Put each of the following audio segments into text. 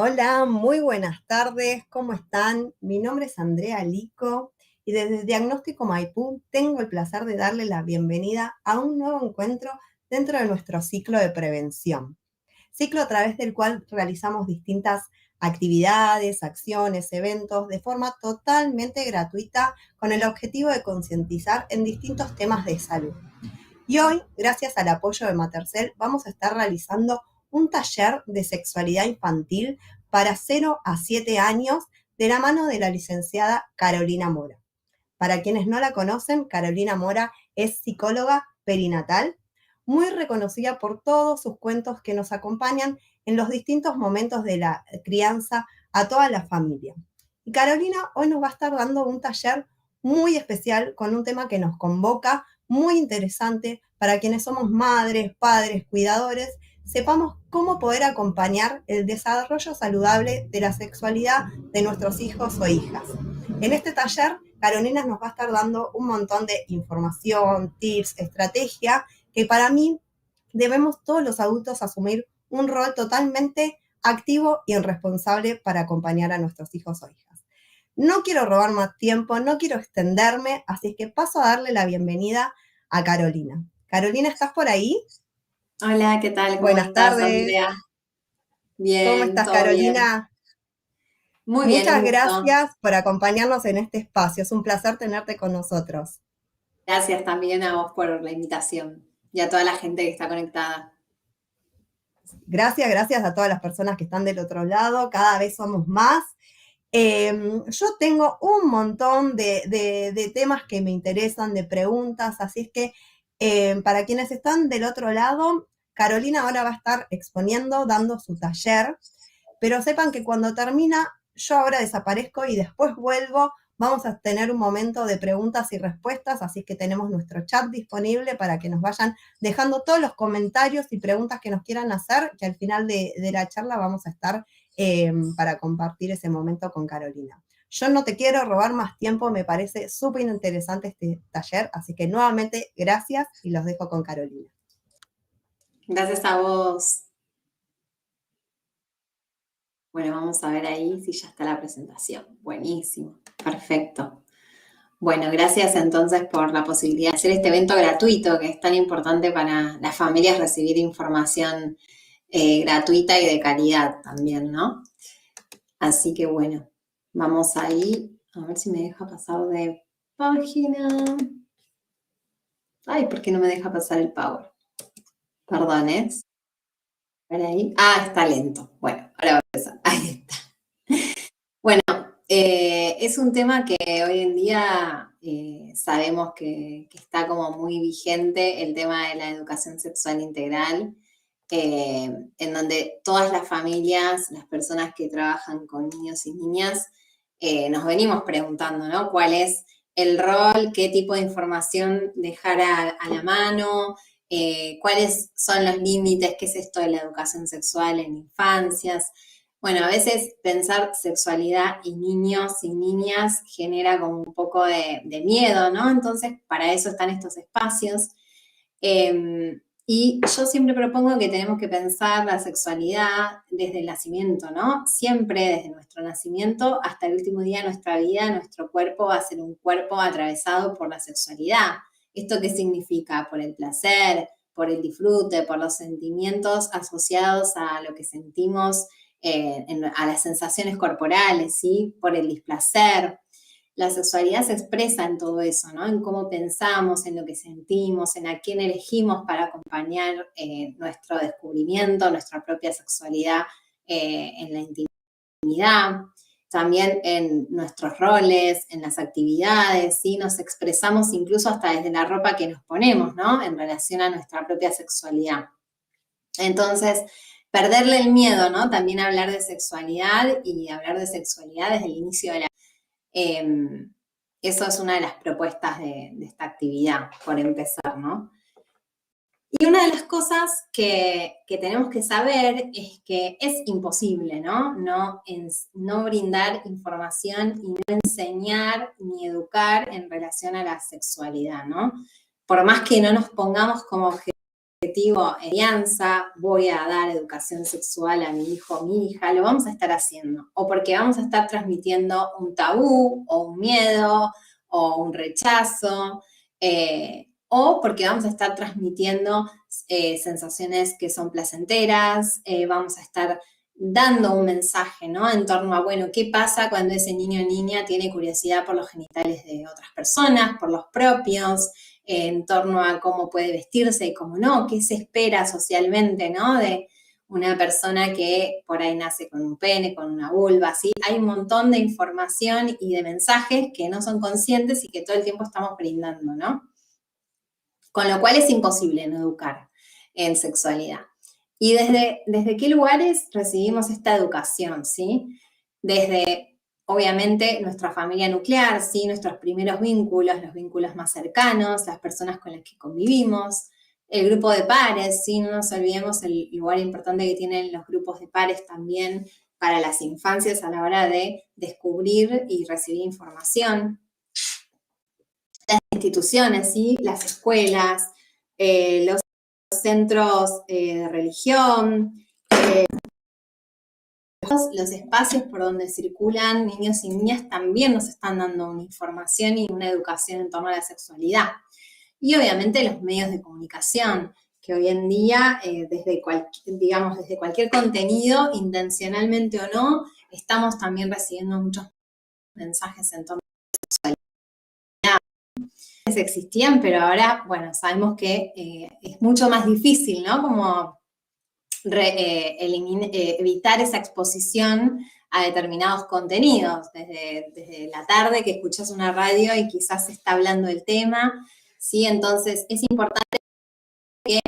Hola, muy buenas tardes, ¿cómo están? Mi nombre es Andrea Lico y desde Diagnóstico Maipú tengo el placer de darle la bienvenida a un nuevo encuentro dentro de nuestro ciclo de prevención. Ciclo a través del cual realizamos distintas actividades, acciones, eventos de forma totalmente gratuita con el objetivo de concientizar en distintos temas de salud. Y hoy, gracias al apoyo de Matercell, vamos a estar realizando un taller de sexualidad infantil para 0 a 7 años de la mano de la licenciada Carolina Mora. Para quienes no la conocen, Carolina Mora es psicóloga perinatal, muy reconocida por todos sus cuentos que nos acompañan en los distintos momentos de la crianza a toda la familia. Y Carolina hoy nos va a estar dando un taller muy especial con un tema que nos convoca, muy interesante para quienes somos madres, padres, cuidadores, sepamos cómo poder acompañar el desarrollo saludable de la sexualidad de nuestros hijos o hijas. En este taller, Carolina nos va a estar dando un montón de información, tips, estrategia, que para mí debemos todos los adultos asumir un rol totalmente activo y responsable para acompañar a nuestros hijos o hijas. No quiero robar más tiempo, no quiero extenderme, así que paso a darle la bienvenida a Carolina. Carolina, ¿estás por ahí? Hola, ¿qué tal? ¿Cómo Buenas estás, tardes. Andrea? ¿Cómo Bien, estás, todo bien. Carolina? Muy bien, un Muchas gusto. gracias por acompañarnos en este espacio. Es un placer tenerte con nosotros. Gracias también a vos por la invitación y a toda la gente que está conectada. Gracias a todas las personas que están del otro lado. Cada vez somos más. Yo tengo un montón de temas que me interesan, de preguntas, así es que para quienes están del otro lado, Carolina ahora va a estar exponiendo, dando su taller, pero sepan que cuando termina, yo ahora desaparezco y después vuelvo. Vamos a tener un momento de preguntas y respuestas, así que tenemos nuestro chat disponible para que nos vayan dejando todos los comentarios y preguntas que nos quieran hacer, que al final de la charla vamos a estar para compartir ese momento con Carolina. Yo no te quiero robar más tiempo, me parece súper interesante este taller, así que nuevamente gracias y los dejo con Carolina. Gracias a vos. Bueno, vamos a ver ahí si ya está la presentación. Buenísimo, perfecto. Bueno, gracias entonces por la posibilidad de hacer este evento gratuito, que es tan importante para las familias recibir información gratuita y de calidad también, ¿no? Así que bueno, vamos ahí, a ver si me deja pasar de página. Ay, ¿por qué no me deja pasar el Power? Perdón, ¿eh? A ver ahí. Ah, está lento. Bueno, ahora va a empezar. Ahí está. Bueno, es un tema que hoy en día sabemos que está como muy vigente, el tema de la educación sexual integral, en donde todas las familias, las personas que trabajan con niños y niñas, nos venimos preguntando, ¿no? ¿Cuál es el rol? ¿Qué tipo de información dejar a la mano? ¿Cuáles son los límites? ¿Qué es esto de la educación sexual en infancias? Bueno, a veces pensar sexualidad y niños y niñas genera como un poco de miedo, ¿no? Entonces, para eso están estos espacios. Y yo siempre propongo que tenemos que pensar la sexualidad desde el nacimiento, ¿no? Siempre desde nuestro nacimiento hasta el último día de nuestra vida, nuestro cuerpo va a ser un cuerpo atravesado por la sexualidad. ¿Esto qué significa? Por el placer, por el disfrute, por los sentimientos asociados a lo que sentimos, a las sensaciones corporales, ¿sí? Por el displacer. La sexualidad se expresa en todo eso, ¿no? En cómo pensamos, en lo que sentimos, en a quién elegimos para acompañar nuestro descubrimiento, nuestra propia sexualidad en la intimidad, también en nuestros roles, en las actividades, ¿sí? Nos expresamos incluso hasta desde la ropa que nos ponemos, ¿no? En relación a nuestra propia sexualidad. Entonces, perderle el miedo, ¿no? También hablar de sexualidad y hablar de sexualidad desde el inicio de la eso es una de las propuestas de esta actividad, por empezar, ¿no? Y una de las cosas que tenemos que saber es que es imposible, ¿no? No brindar información y no enseñar ni educar en relación a la sexualidad, ¿no? Por más que no nos pongamos como objetivo objetivo en crianza, voy a dar educación sexual a mi hijo o mi hija, lo vamos a estar haciendo. O porque vamos a estar transmitiendo un tabú, o un miedo, o un rechazo, o porque vamos a estar transmitiendo sensaciones que son placenteras, vamos a estar dando un mensaje, ¿no? En torno a, bueno, ¿qué pasa cuando ese niño o niña tiene curiosidad por los genitales de otras personas, por los propios, en torno a cómo puede vestirse y cómo no, qué se espera socialmente, ¿no? De una persona que por ahí nace con un pene, con una vulva, ¿sí? Hay un montón de información y de mensajes que no son conscientes y que todo el tiempo estamos brindando, ¿no? Con lo cual es imposible no educar en sexualidad. ¿Y desde qué lugares recibimos esta educación, sí? Desde, obviamente, nuestra familia nuclear, ¿sí? Nuestros primeros vínculos, los vínculos más cercanos, las personas con las que convivimos, el grupo de pares, ¿sí? No nos olvidemos el lugar importante que tienen los grupos de pares también para las infancias a la hora de descubrir y recibir información. Las instituciones, ¿sí? Las escuelas, los centros de religión, los espacios por donde circulan niños y niñas también nos están dando una información y una educación en torno a la sexualidad. Y obviamente los medios de comunicación, que hoy en día, desde cualquier contenido, intencionalmente o no, estamos también recibiendo muchos mensajes en torno a la sexualidad. Existían, pero ahora, bueno, sabemos que es mucho más difícil, ¿no? Como evitar esa exposición a determinados contenidos, desde la tarde que escuchas una radio y quizás se está hablando del tema, ¿sí? Entonces es importante que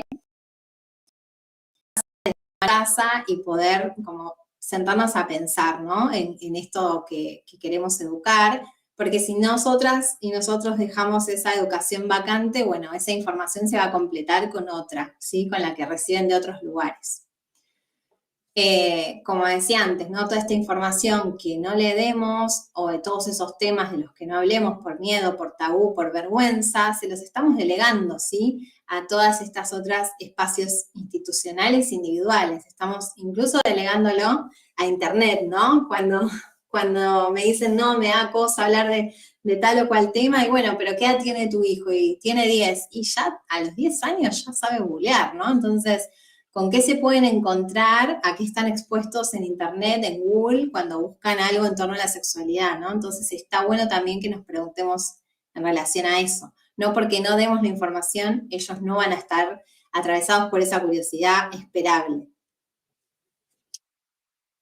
casa y poder como sentarnos a pensar, ¿no? En esto que queremos educar, porque si nosotras y nosotros dejamos esa educación vacante, bueno, esa información se va a completar con otra, ¿sí? Con la que reciben de otros lugares. Como decía antes, ¿no? Toda esta información que no le demos, o de todos esos temas de los que no hablemos por miedo, por tabú, por vergüenza, se los estamos delegando, ¿sí? A todas estas otras espacios institucionales e individuales. Estamos incluso delegándolo a Internet, ¿no? Cuando me dicen, no, me da cosa hablar de tal o cual tema, y bueno, pero ¿qué edad tiene tu hijo? Y tiene 10, y ya a los 10 años ya sabe googlear, ¿no? Entonces, ¿con qué se pueden encontrar? ¿A qué están expuestos en Internet, en Google, cuando buscan algo en torno a la sexualidad, ¿no? Entonces está bueno también que nos preguntemos en relación a eso. No porque no demos la información, ellos no van a estar atravesados por esa curiosidad esperable.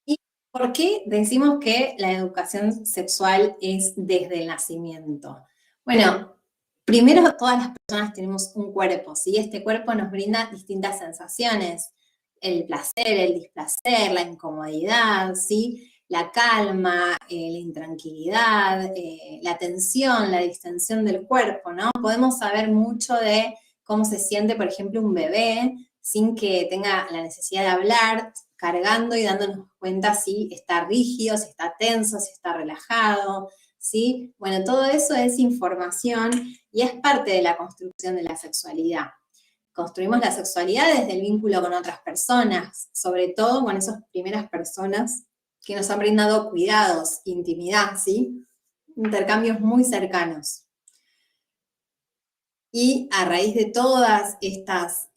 ¿Y por qué decimos que la educación sexual es desde el nacimiento? Bueno, primero, todas las personas tenemos un cuerpo, ¿sí? Este cuerpo nos brinda distintas sensaciones, el placer, el displacer, la incomodidad, ¿sí? La calma, la intranquilidad, la tensión, la distensión del cuerpo, ¿no? Podemos saber mucho de cómo se siente, por ejemplo, un bebé sin que tenga la necesidad de hablar, cargando y dándonos cuenta si está rígido, si está tenso, si está relajado, ¿sí? Bueno, todo eso es información y es parte de la construcción de la sexualidad. Construimos la sexualidad desde el vínculo con otras personas, sobre todo con esas primeras personas que nos han brindado cuidados, intimidad, ¿sí? Intercambios muy cercanos. Y a raíz de todas estas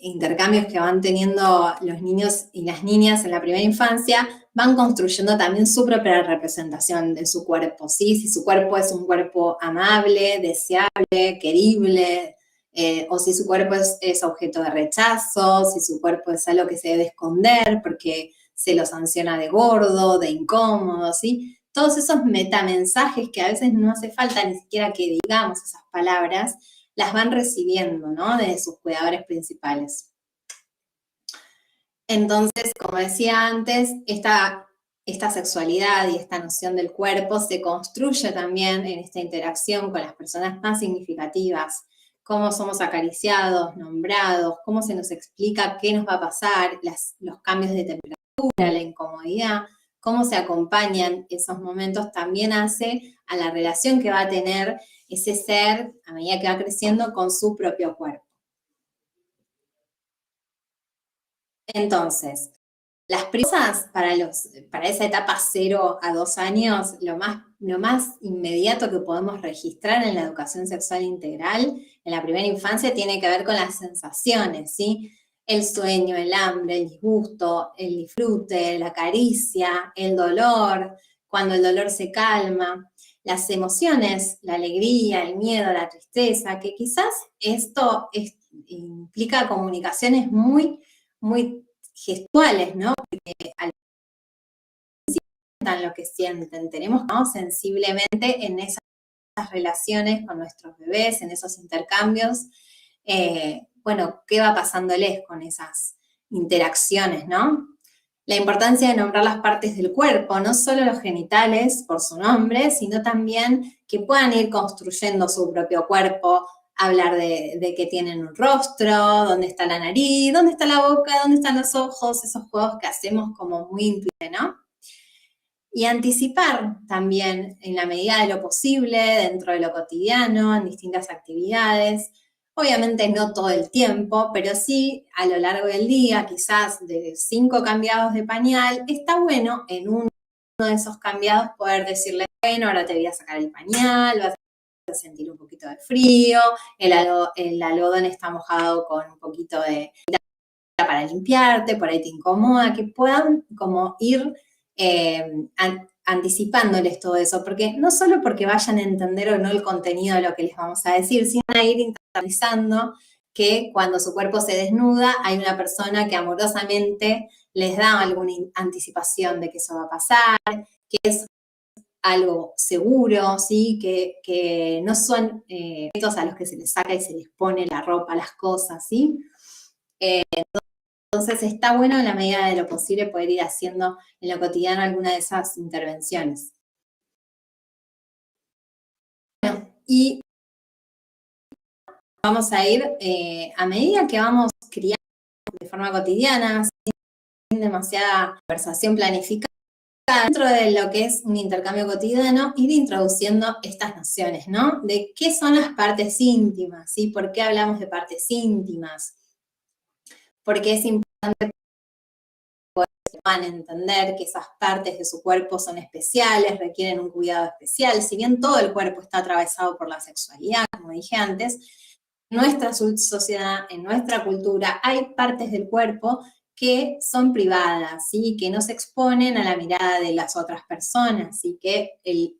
intercambios que van teniendo los niños y las niñas en la primera infancia, van construyendo también su propia representación de su cuerpo, ¿sí? Si su cuerpo es un cuerpo amable, deseable, querible, o si su cuerpo es objeto de rechazo, si su cuerpo es algo que se debe esconder porque se lo sanciona de gordo, de incómodo, ¿sí? Todos esos metamensajes que a veces no hace falta ni siquiera que digamos esas palabras, las van recibiendo, ¿no? De sus cuidadores principales. Entonces, como decía antes, esta sexualidad y esta noción del cuerpo se construye también en esta interacción con las personas más significativas, cómo somos acariciados, nombrados, cómo se nos explica qué nos va a pasar, los cambios de temperatura, la incomodidad, cómo se acompañan esos momentos también hace a la relación que va a tener ese ser a medida que va creciendo con su propio cuerpo. Entonces, las prisas para esa etapa 0 a 2 años, lo más inmediato que podemos registrar en la educación sexual integral, en la primera infancia, tiene que ver con las sensaciones, ¿sí? El sueño, el hambre, el disgusto, el disfrute, la caricia, el dolor, cuando el dolor se calma, las emociones, la alegría, el miedo, la tristeza, que quizás implica comunicaciones muy, muy gestuales, ¿no? Porque al lo que sienten, tenemos ¿no? sensiblemente en esas relaciones con nuestros bebés, en esos intercambios, bueno, ¿qué va pasándoles con esas interacciones, no? La importancia de nombrar las partes del cuerpo, no solo los genitales por su nombre, sino también que puedan ir construyendo su propio cuerpo, hablar de que tienen un rostro, dónde está la nariz, dónde está la boca, dónde están los ojos, esos juegos que hacemos como muy intuitivos, ¿no? Y anticipar también, en la medida de lo posible, dentro de lo cotidiano, en distintas actividades. Obviamente no todo el tiempo, pero sí a lo largo del día, quizás de 5 cambiados de pañal, está bueno en uno de esos cambiados poder decirle, bueno, ahora te voy a sacar el pañal, vas a sentir un poquito de frío, el algodón está mojado con un poquito de para limpiarte, por ahí te incomoda, que puedan como ir anticipándoles todo eso, porque no solo porque vayan a entender o no el contenido de lo que les vamos a decir, sino a ir internalizando que cuando su cuerpo se desnuda hay una persona que amorosamente les da alguna anticipación de que eso va a pasar, que es algo seguro, ¿sí? Que no son objetos a los que se les saca y se les pone la ropa, las cosas, ¿sí? Entonces está bueno en la medida de lo posible poder ir haciendo en lo cotidiano alguna de esas intervenciones. Bueno, y vamos a ir, a medida que vamos criando de forma cotidiana, sin demasiada conversación planificada, dentro de lo que es un intercambio cotidiano, ir introduciendo estas nociones, ¿no? De qué son las partes íntimas, ¿sí? ¿Por qué hablamos de partes íntimas? Porque es importante van a entender que esas partes de su cuerpo son especiales, requieren un cuidado especial, si bien todo el cuerpo está atravesado por la sexualidad, como dije antes, en nuestra sociedad, en nuestra cultura, hay partes del cuerpo que son privadas, ¿sí? Que no se exponen a la mirada de las otras personas, y que el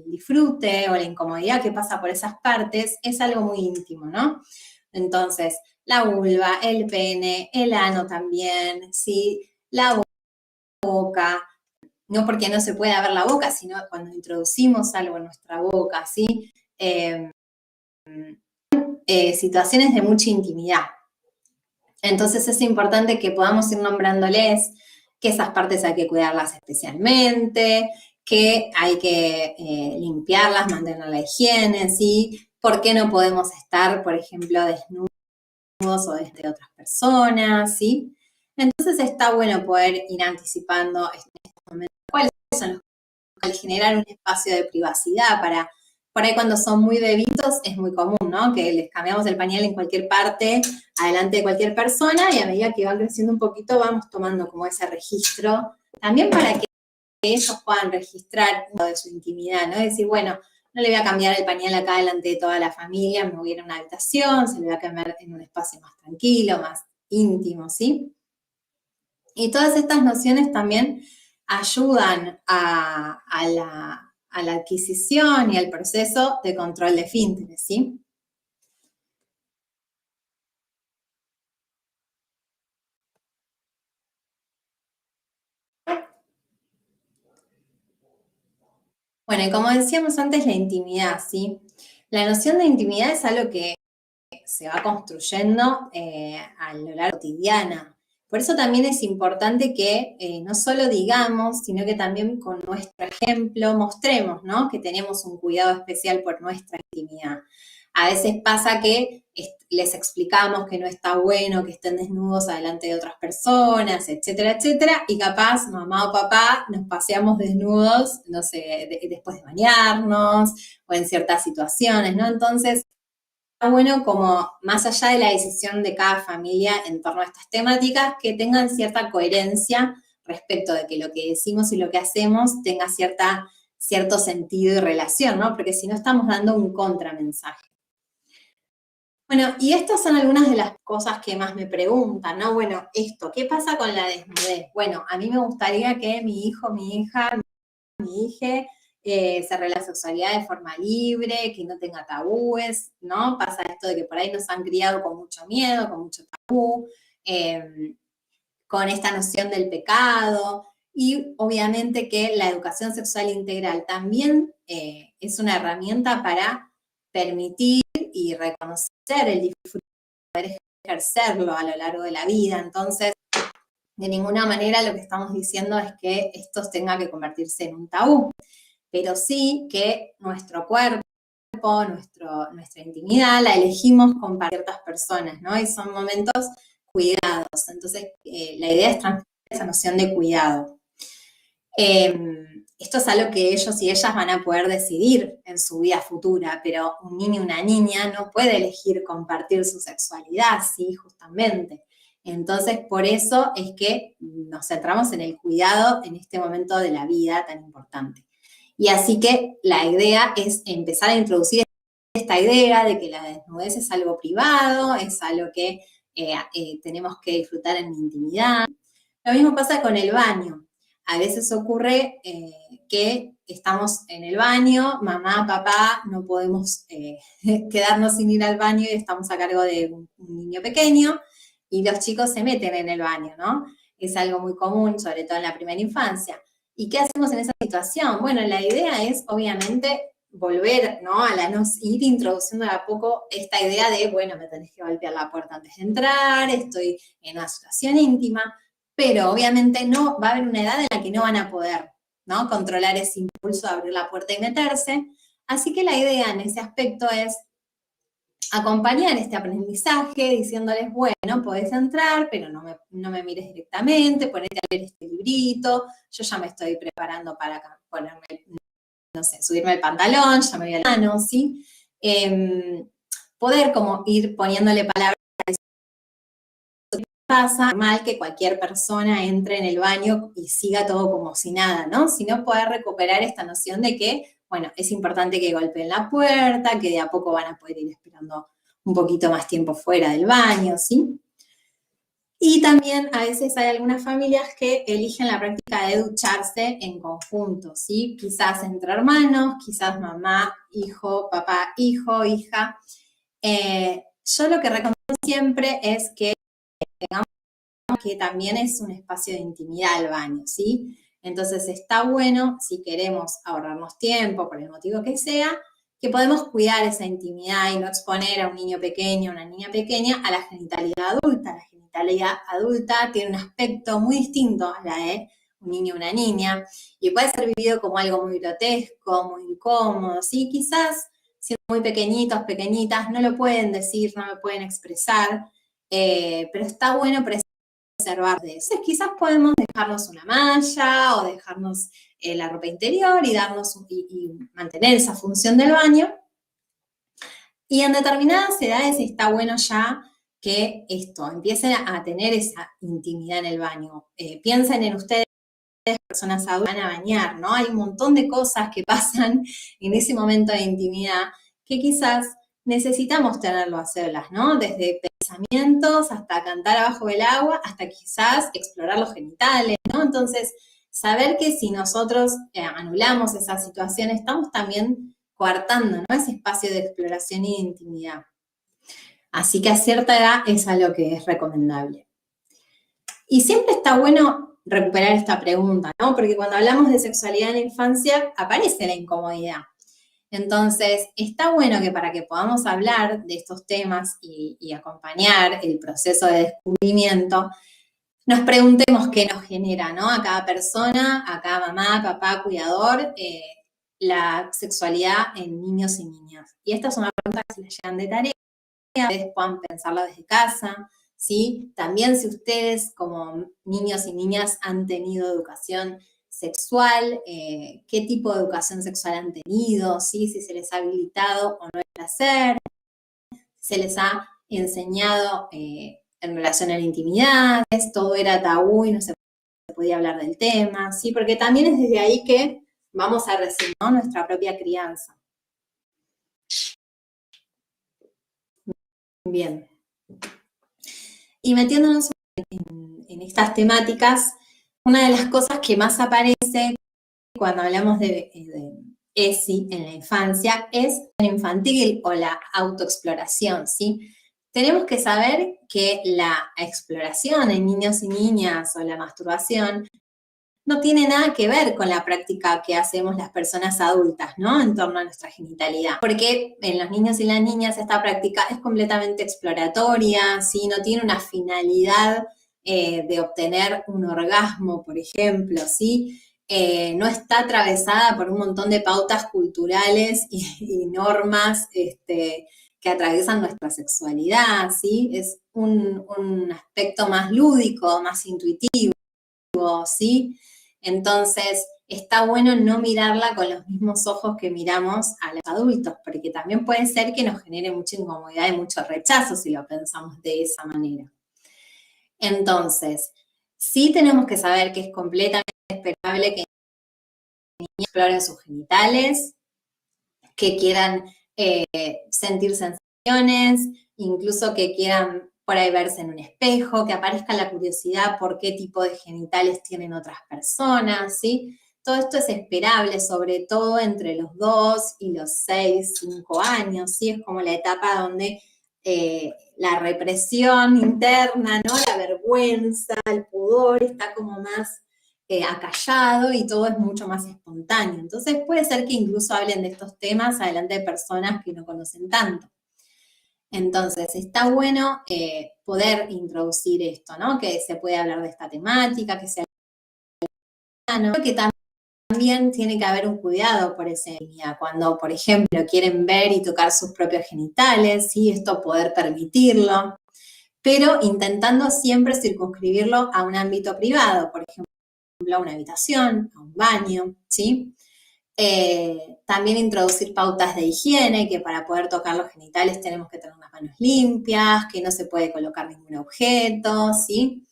disfrute o la incomodidad que pasa por esas partes es algo muy íntimo, ¿no? Entonces, la vulva, el pene, el ano también, ¿sí? La boca, no porque no se pueda ver la boca, sino cuando introducimos algo en nuestra boca, ¿sí? Situaciones de mucha intimidad. Entonces es importante que podamos ir nombrándoles que esas partes hay que cuidarlas especialmente, que hay que limpiarlas, mantener la higiene, ¿sí? ¿Por qué no podemos estar, por ejemplo, desnudos o desde otras personas, ¿sí? Entonces está bueno poder ir anticipando en estos momentos cuáles son los al generar un espacio de privacidad para, por ahí cuando son muy bebitos es muy común, ¿no? Que les cambiamos el pañal en cualquier parte, adelante de cualquier persona, y a medida que van creciendo un poquito vamos tomando como ese registro, también para que ellos puedan registrar de su intimidad, ¿no? Es decir, bueno, no le voy a cambiar el pañal acá delante de toda la familia, me voy a ir a una habitación, se le va a cambiar en un espacio más tranquilo, más íntimo, ¿sí? Y todas estas nociones también ayudan a la adquisición y al proceso de control de esfínteres, ¿sí? Bueno, y como decíamos antes, la intimidad, ¿sí? La noción de intimidad es algo que se va construyendo a lo largo cotidiana. Por eso también es importante que no solo digamos, sino que también con nuestro ejemplo mostremos, ¿no? Que tenemos un cuidado especial por nuestra intimidad. A veces pasa que les explicamos que no está bueno que estén desnudos delante de otras personas, etcétera, etcétera, y capaz mamá o papá nos paseamos desnudos, no sé, después de bañarnos o en ciertas situaciones, ¿no? Entonces, bueno como, más allá de la decisión de cada familia en torno a estas temáticas, que tengan cierta coherencia respecto de que lo que decimos y lo que hacemos tenga cierto sentido y relación, ¿no? Porque si no estamos dando un contramensaje. Bueno, y estas son algunas de las cosas que más me preguntan, ¿no? Bueno, ¿qué pasa con la desnudez? Bueno, a mí me gustaría que mi hijo, mi hija, mi hija se relacione la sexualidad de forma libre, que no tenga tabúes, ¿no? Pasa esto de que por ahí nos han criado con mucho miedo, con mucho tabú, con esta noción del pecado, y obviamente que la educación sexual integral también es una herramienta para permitir y reconocer el disfrute, poder ejercerlo a lo largo de la vida. Entonces, de ninguna manera lo que estamos diciendo es que esto tenga que convertirse en un tabú, pero sí que nuestro cuerpo, nuestra intimidad, la elegimos con ciertas personas, ¿no? Y son momentos cuidados. Entonces, la idea es transmitir esa noción de cuidado. Esto es algo que ellos y ellas van a poder decidir en su vida futura, pero un niño y una niña no puede elegir compartir su sexualidad, sí, justamente. Entonces, por eso es que nos centramos en el cuidado en este momento de la vida tan importante. Y así que la idea es empezar a introducir esta idea de que la desnudez es algo privado, es algo que tenemos que disfrutar en intimidad. Lo mismo pasa con el baño. A veces ocurre que estamos en el baño, mamá, papá, no podemos quedarnos sin ir al baño y estamos a cargo de un niño pequeño y los chicos se meten en el baño, ¿no? Es algo muy común, sobre todo en la primera infancia. ¿Y qué hacemos en esa situación? Bueno, la idea es, obviamente, volver, ¿no? Ir introduciendo de a poco esta idea de, bueno, me tenés que golpear la puerta antes de entrar, estoy en una situación íntima, pero obviamente no va a haber una edad en la que no van a poder, ¿no? Controlar ese impulso de abrir la puerta y meterse. Así que la idea en ese aspecto es acompañar este aprendizaje diciéndoles, bueno, podés entrar, pero no me mires directamente, ponete a leer este librito, yo ya me estoy preparando para ponerme, no sé, subirme el pantalón, ya me voy al mano, ¿sí? Poder como ir poniéndole palabras. Pasa normal que cualquier persona entre en el baño y siga todo como si nada, ¿no? Sino poder recuperar esta noción de que, bueno, es importante que golpeen la puerta, que de a poco van a poder ir esperando un poquito más tiempo fuera del baño, ¿sí? Y también a veces hay algunas familias que eligen la práctica de ducharse en conjunto, ¿sí? Quizás entre hermanos, quizás mamá, hijo, papá, hijo, hija. Yo lo que recomiendo siempre es que tengamos que también es un espacio de intimidad el baño, ¿sí? Entonces está bueno, si queremos ahorrarnos tiempo, por el motivo que sea, que podemos cuidar esa intimidad y no exponer a un niño pequeño, a una niña pequeña, a la genitalidad adulta. La genitalidad adulta tiene un aspecto muy distinto a la de un niño o una niña, y puede ser vivido como algo muy grotesco, muy incómodo, ¿sí? Quizás siendo muy pequeñitos, pequeñitas, no lo pueden decir, no lo pueden expresar, pero está bueno preservar de eso. Entonces, quizás podemos dejarnos una malla o dejarnos la ropa interior y darnos y mantener esa función del baño. Y en determinadas edades está bueno ya que esto, empiecen a tener esa intimidad en el baño. Piensen en ustedes, personas adultas, van a bañar, ¿no? Hay un montón de cosas que pasan en ese momento de intimidad que quizás necesitamos tenerlo a solas, ¿no? Desde pensamientos hasta cantar abajo del agua, hasta quizás explorar los genitales, ¿no? Entonces, saber que si nosotros anulamos esa situación, estamos también coartando, ¿no? Ese espacio de exploración y de intimidad. Así que a cierta edad es algo que es recomendable. Y siempre está bueno recuperar esta pregunta, ¿no? Porque cuando hablamos de sexualidad en la infancia, aparece la incomodidad. Entonces, está bueno que para que podamos hablar de estos temas y acompañar el proceso de descubrimiento, nos preguntemos qué nos genera, ¿no? A cada persona, a cada mamá, papá, cuidador, la sexualidad en niños y niñas. Y estas son las preguntas que se les llegan de tarea, ustedes puedan pensarlo desde casa, ¿sí? También si ustedes como niños y niñas han tenido educación sexual, qué tipo de educación sexual han tenido, ¿sí? Si se les ha habilitado o no el placer, se les ha enseñado en relación a la intimidad, todo era tabú y no se podía hablar del tema, ¿sí? Porque también es desde ahí que vamos a recibir, ¿no?, nuestra propia crianza. Bien. Y metiéndonos en estas temáticas, una de las cosas que más aparece cuando hablamos de ESI en la infancia es la infantil o la autoexploración, ¿sí? Tenemos que saber que la exploración en niños y niñas o la masturbación no tiene nada que ver con la práctica que hacemos las personas adultas, ¿no?, en torno a nuestra genitalidad. Porque en los niños y las niñas esta práctica es completamente exploratoria, ¿sí? No tiene una finalidad de obtener un orgasmo, por ejemplo, ¿sí? No está atravesada por un montón de pautas culturales y normas que atraviesan nuestra sexualidad, ¿sí? Es un aspecto más lúdico, más intuitivo, ¿sí? Entonces, está bueno no mirarla con los mismos ojos que miramos a los adultos, porque también puede ser que nos genere mucha incomodidad y mucho rechazo si lo pensamos de esa manera. Entonces, sí tenemos que saber que es completamente esperable que niños exploren sus genitales, que quieran sentir sensaciones, incluso que quieran por ahí verse en un espejo, que aparezca la curiosidad por qué tipo de genitales tienen otras personas, ¿sí? Todo esto es esperable, sobre todo entre los 2 y los 6, 5 años, ¿sí? Es como la etapa donde la represión interna, ¿no?, la vergüenza, el pudor está como más acallado y todo es mucho más espontáneo. Entonces puede ser que incluso hablen de estos temas adelante de personas que no conocen tanto. Entonces está bueno poder introducir esto, ¿no?, que se puede hablar de esta temática, que sea ¿no?, que también tiene que haber un cuidado por ese día, cuando, por ejemplo, quieren ver y tocar sus propios genitales, ¿sí?, esto poder permitirlo, pero intentando siempre circunscribirlo a un ámbito privado, por ejemplo, a una habitación, a un baño, ¿sí? También introducir pautas de higiene, que para poder tocar los genitales tenemos que tener las manos limpias, que no se puede colocar ningún objeto, ¿sí?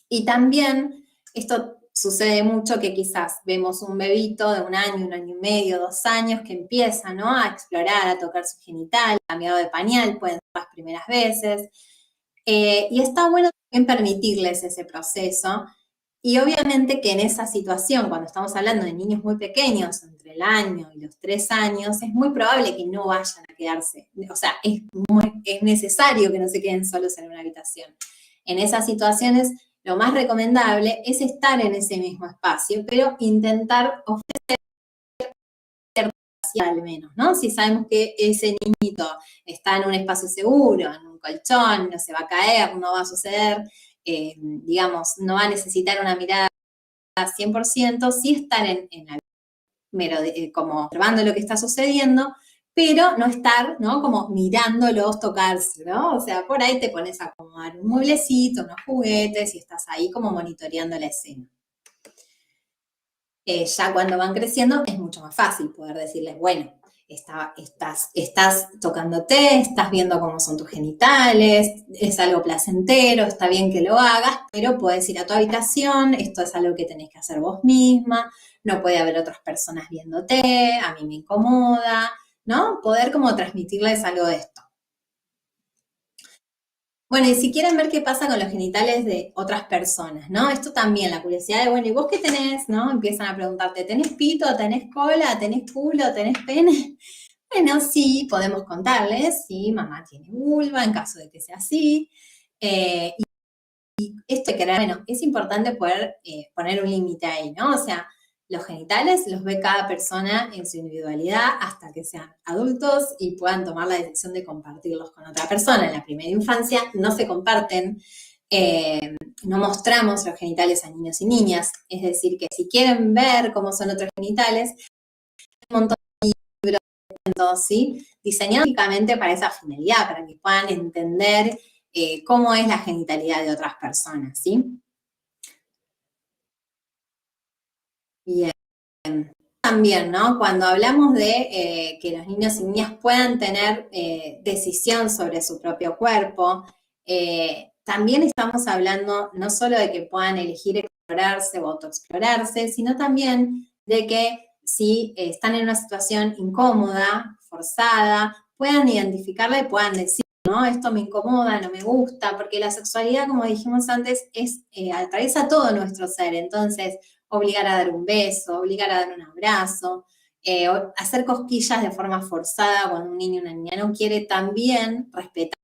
Y también esto sucede mucho que quizás vemos un bebito de 1 año y medio, 2 años, que empieza, ¿no?, a explorar, a tocar su genital, cambiado de pañal, pueden ser las primeras veces, y está bueno también permitirles ese proceso, y obviamente que en esa situación, cuando estamos hablando de niños muy pequeños, entre el año y los 3 años, es muy probable que no vayan a quedarse, o sea, es necesario que no se queden solos en una habitación. En esas situaciones, lo más recomendable es estar en ese mismo espacio, pero intentar ofrecer al menos, ¿no? Si sabemos que ese niñito está en un espacio seguro, en un colchón, no se va a caer, no va a suceder, digamos, no va a necesitar una mirada 100%, sí estar en la como observando lo que está sucediendo, pero no estar, ¿no?, como mirándolos tocarse, ¿no? O sea, por ahí te pones a acomodar un mueblecito, unos juguetes y estás ahí como monitoreando la escena. Ya cuando van creciendo es mucho más fácil poder decirles, bueno, estás tocándote, estás viendo cómo son tus genitales, es algo placentero, está bien que lo hagas, pero puedes ir a tu habitación, esto es algo que tenés que hacer vos misma, no puede haber otras personas viéndote, a mí me incomoda, ¿no? Poder como transmitirles algo de esto. Bueno, y si quieren ver qué pasa con los genitales de otras personas, ¿no? Esto también, la curiosidad de, bueno, ¿y vos qué tenés, no? Empiezan a preguntarte, ¿tenés pito, tenés cola, tenés culo, tenés pene? Bueno, sí, podemos contarles, sí, mamá tiene vulva, en caso de que sea así. Y esto de querer, bueno, es importante poder poner un límite ahí, ¿no? O sea, los genitales los ve cada persona en su individualidad hasta que sean adultos y puedan tomar la decisión de compartirlos con otra persona. En la primera infancia no se comparten, no mostramos los genitales a niños y niñas. Es decir, que si quieren ver cómo son otros genitales, hay un montón de libros, ¿sí?, diseñados únicamente para esa finalidad, para que puedan entender cómo es la genitalidad de otras personas, ¿sí? Bien. también, ¿no? Cuando hablamos de que los niños y niñas puedan tener decisión sobre su propio cuerpo, también estamos hablando no solo de que puedan elegir explorarse o autoexplorarse, sino también de que si están en una situación incómoda, forzada, puedan identificarla y puedan decir, ¿no? Esto me incomoda, no me gusta, porque la sexualidad, como dijimos antes, atraviesa todo nuestro ser. Entonces, obligar a dar un beso, obligar a dar un abrazo, hacer cosquillas de forma forzada cuando un niño o una niña no quiere, también respetar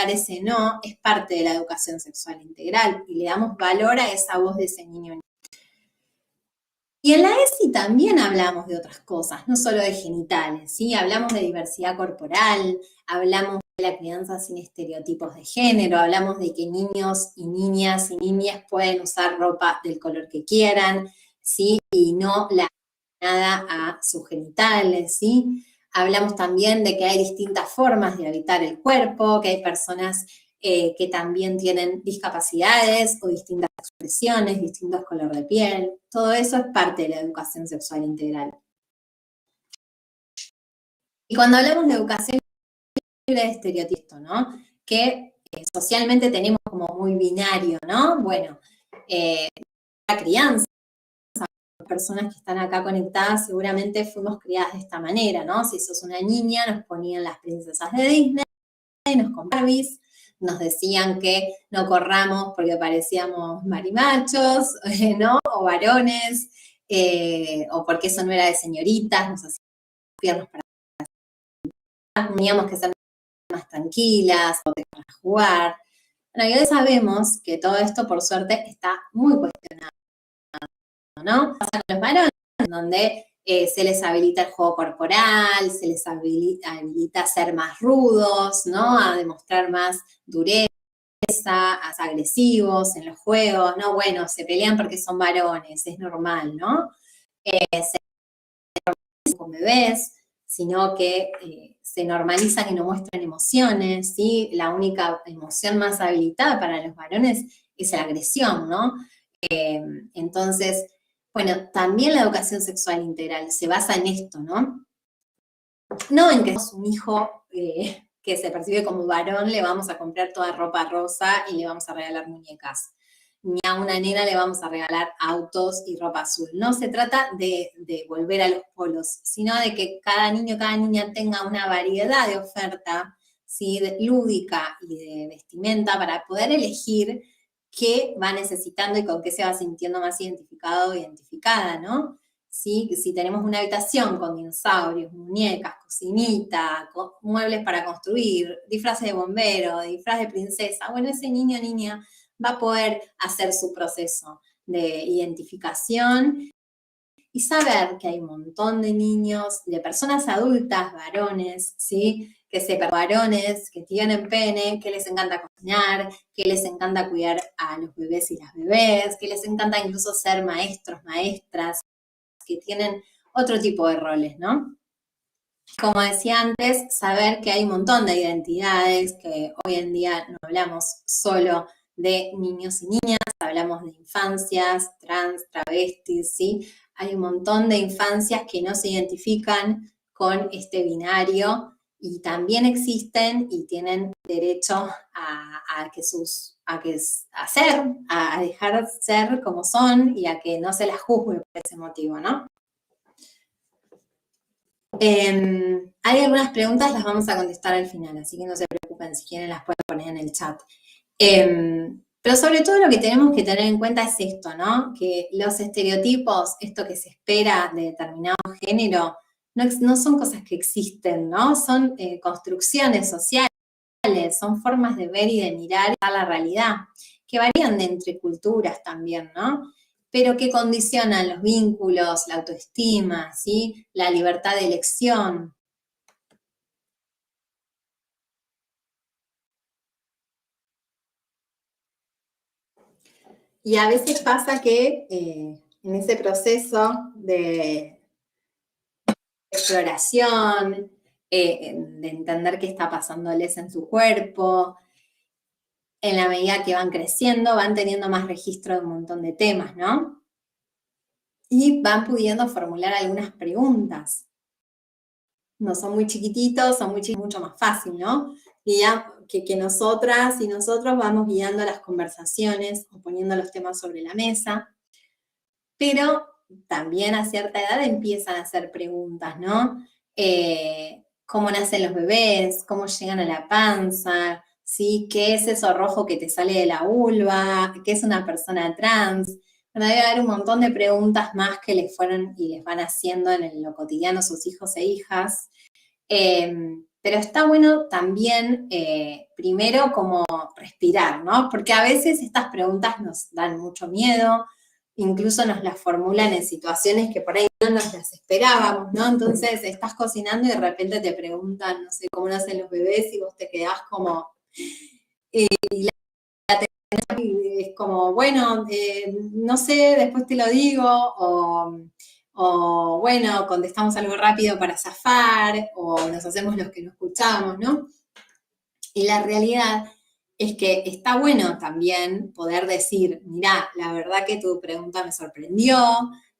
ese no, es parte de la educación sexual integral y le damos valor a esa voz de ese niño. Y en la ESI también hablamos de otras cosas, no solo de genitales, ¿sí? Hablamos de diversidad corporal, hablamos de la crianza sin estereotipos de género, hablamos de que niños y niñas pueden usar ropa del color que quieran, ¿sí? Y no la nada a sus genitales, ¿sí? Hablamos también de que hay distintas formas de habitar el cuerpo, que hay personas que también tienen discapacidades o distintas expresiones, distintos colores de piel. Todo eso es parte de la educación sexual integral. Y cuando hablamos de educación libre de estereotipos, ¿no? Que socialmente tenemos como muy binario, ¿no? Bueno, la crianza, las personas que están acá conectadas seguramente fuimos criadas de esta manera, ¿no? Si sos una niña, nos ponían las princesas de Disney, nos compraban Barbies, nos decían que no corramos porque parecíamos marimachos, ¿no? O varones, o porque eso no era de señoritas, nos hacían piernas para teníamos que ser más tranquilas, o para jugar. Bueno, y hoy sabemos que todo esto, por suerte, está muy cuestionado, ¿no? Pasa con los varones, donde se les habilita el juego corporal, se les habilita a ser más rudos, ¿no? A demostrar más dureza, a ser agresivos en los juegos, ¿no? Bueno, se pelean porque son varones, es normal, ¿no? Se normalizan con bebés, sino que se normalizan y no muestran emociones, ¿sí? La única emoción más habilitada para los varones es la agresión, ¿no? Entonces, bueno, también la educación sexual integral se basa en esto, ¿no? No en que es un hijo que se percibe como varón, le vamos a comprar toda ropa rosa y le vamos a regalar muñecas. Ni a una nena le vamos a regalar autos y ropa azul. No se trata de volver a los polos, sino de que cada niño, cada niña tenga una variedad de oferta, ¿sí? Lúdica y de vestimenta para poder elegir qué va necesitando y con qué se va sintiendo más identificado o identificada, ¿no? ¿Sí? Si tenemos una habitación con dinosaurios, muñecas, cocinita, muebles para construir, disfraces de bombero, disfraz de princesa, bueno, ese niño o niña va a poder hacer su proceso de identificación y saber que hay un montón de niños, de personas adultas, varones, ¿sí? Varones que tienen pene, que les encanta cocinar, que les encanta cuidar a los bebés y las bebés, que les encanta incluso ser maestros, maestras, que tienen otro tipo de roles, ¿no? Como decía antes, saber que hay un montón de identidades, que hoy en día no hablamos solo de niños y niñas, hablamos de infancias, trans, travestis, ¿sí? Hay un montón de infancias que no se identifican con este binario y también existen y tienen derecho a dejar ser como son y a que no se las juzgue por ese motivo, ¿no? Hay algunas preguntas, las vamos a contestar al final, así que no se preocupen, si quieren las pueden poner en el chat. Pero sobre todo lo que tenemos que tener en cuenta es esto, ¿no? Que los estereotipos, esto que se espera de determinado género, no son cosas que existen, ¿no? Son construcciones sociales, son formas de ver y de mirar a la realidad, que varían de entre culturas también, ¿no? Pero que condicionan los vínculos, la autoestima, ¿sí? La libertad de elección. Y a veces pasa que en ese proceso de exploración, de entender qué está pasándoles en su cuerpo, en la medida que van creciendo, van teniendo más registro de un montón de temas, ¿no? y van pudiendo formular algunas preguntas. No son muy chiquititos, son muy chiquitos, mucho más fácil, ¿no? Y ya que nosotras y nosotros vamos guiando las conversaciones o poniendo los temas sobre la mesa, pero también a cierta edad empiezan a hacer preguntas, ¿no? ¿Cómo nacen los bebés? ¿Cómo llegan a la panza? ¿Sí? ¿Qué es eso rojo que te sale de la vulva? ¿Qué es una persona trans? Bueno, debe haber un montón de preguntas más que les fueron y les van haciendo en lo cotidiano sus hijos e hijas. Pero está bueno también, primero, como respirar, ¿no? Porque a veces estas preguntas nos dan mucho miedo, incluso nos las formulan en situaciones que por ahí no nos las esperábamos, ¿no? Entonces estás cocinando y de repente te preguntan, no sé, cómo nacen los bebés y vos te quedás como, es como, bueno, no sé, después te lo digo, o bueno, contestamos algo rápido para zafar, o nos hacemos los que no escuchamos, ¿no? Y la realidad es que está bueno también poder decir, mirá, la verdad que tu pregunta me sorprendió,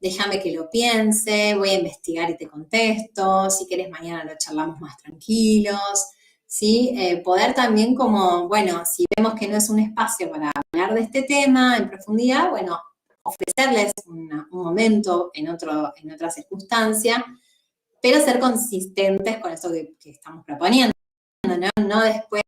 déjame que lo piense, voy a investigar y te contesto, si quieres mañana lo charlamos más tranquilos, ¿sí? Poder también como, bueno, si vemos que no es un espacio para hablar de este tema en profundidad, bueno, ofrecerles un momento en otra circunstancia, pero ser consistentes con esto que estamos proponiendo, ¿no? No después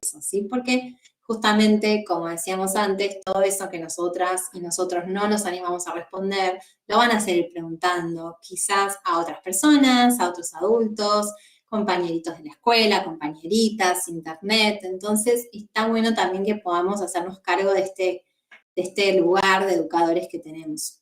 eso, ¿sí? Porque justamente, como decíamos antes, todo eso que nosotras y nosotros no nos animamos a responder, lo van a seguir preguntando quizás a otras personas, a otros adultos, compañeritos de la escuela, compañeritas, internet. Entonces, está bueno también que podamos hacernos cargo de este lugar de educadores que tenemos.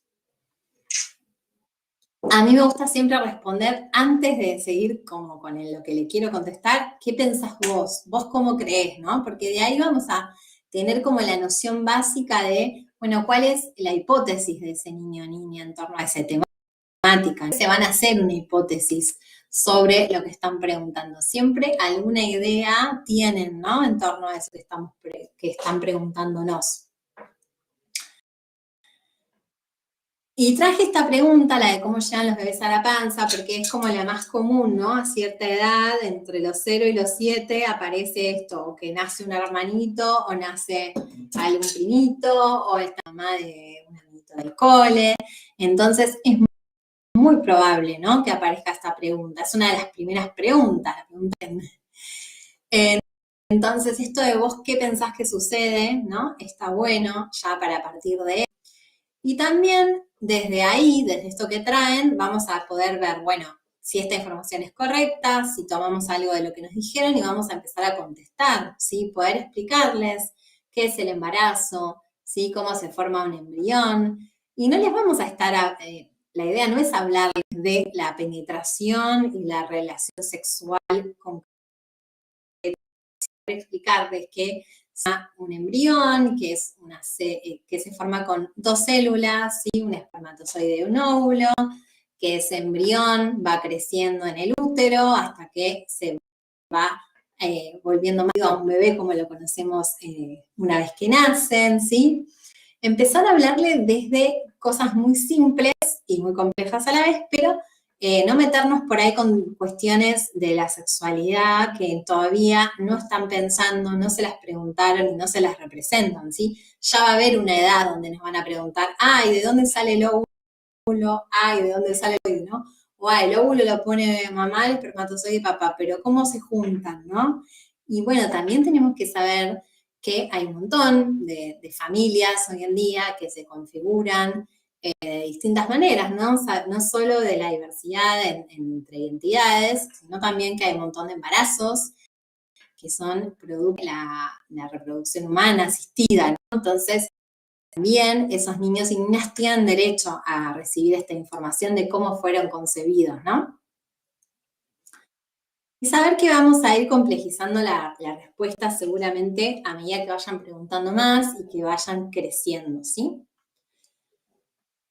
A mí me gusta siempre responder antes de seguir como con lo que le quiero contestar, ¿qué pensás vos? ¿Vos cómo creés, no? Porque de ahí vamos a tener como la noción básica de, bueno, ¿cuál es la hipótesis de ese niño o niña en torno a esa temática? Se van a hacer una hipótesis sobre lo que están preguntando. Siempre alguna idea tienen, ¿no? En torno a eso que están preguntándonos. Y traje esta pregunta, la de cómo llegan los bebés a la panza, porque es como la más común, ¿no? A cierta edad, entre los 0 y los 7, aparece esto, o que nace un hermanito, o nace algún primito, o es la mamá de un amiguito del cole. Entonces es muy probable, ¿no? Que aparezca esta pregunta. Es una de las primeras preguntas. Entonces, esto de vos, ¿qué pensás que sucede? ¿No? Está bueno ya para partir de. Y también desde ahí, desde esto que traen, vamos a poder ver, bueno, si esta información es correcta, si tomamos algo de lo que nos dijeron y vamos a empezar a contestar, ¿sí? Poder explicarles qué es el embarazo, ¿sí? Cómo se forma un embrión. Y no les vamos a estar, la idea no es hablarles de la penetración y la relación sexual concreta, explicarles que un embrión, que se forma con 2 células, ¿sí? Un espermatozoide y un óvulo, que ese embrión va creciendo en el útero hasta que se va volviendo más a un bebé como lo conocemos una vez que nacen, ¿sí? Empezar a hablarle desde cosas muy simples y muy complejas a la vez, pero no meternos por ahí con cuestiones de la sexualidad que todavía no están pensando, no se las preguntaron y no se las representan, ¿sí? Ya va a haber una edad donde nos van a preguntar, ay, ¿de dónde sale el óvulo? Ay, ¿de dónde sale el óvulo? ¿No? O ay, el óvulo lo pone mamá, el espermatozoide y papá, pero ¿cómo se juntan, no? Y bueno, también tenemos que saber que hay un montón de familias hoy en día que se configuran de distintas maneras, ¿no? O sea, no solo de la diversidad entre identidades, sino también que hay un montón de embarazos que son producto de la reproducción humana asistida, ¿no? Entonces, también esos niños y niñas tienen derecho a recibir esta información de cómo fueron concebidos, ¿no? Y saber que vamos a ir complejizando la respuesta seguramente a medida que vayan preguntando más y que vayan creciendo, ¿sí?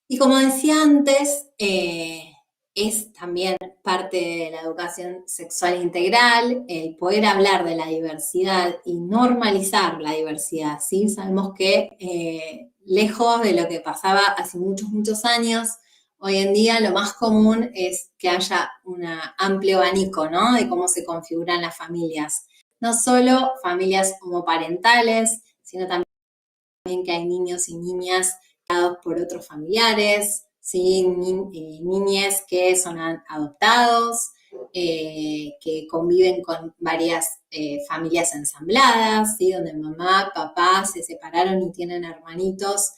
Y como decía antes, es también parte de la educación sexual integral, el poder hablar de la diversidad y normalizar la diversidad, ¿sí? Sabemos que lejos de lo que pasaba hace muchos, muchos años. Hoy en día lo más común es que haya un amplio abanico, ¿no? De cómo se configuran las familias. No solo familias homoparentales, sino también que hay niños y niñas criados por otros familiares, ¿sí? Niñes que son adoptados, que conviven con varias familias ensambladas, ¿sí? Donde mamá, papá se separaron y tienen hermanitos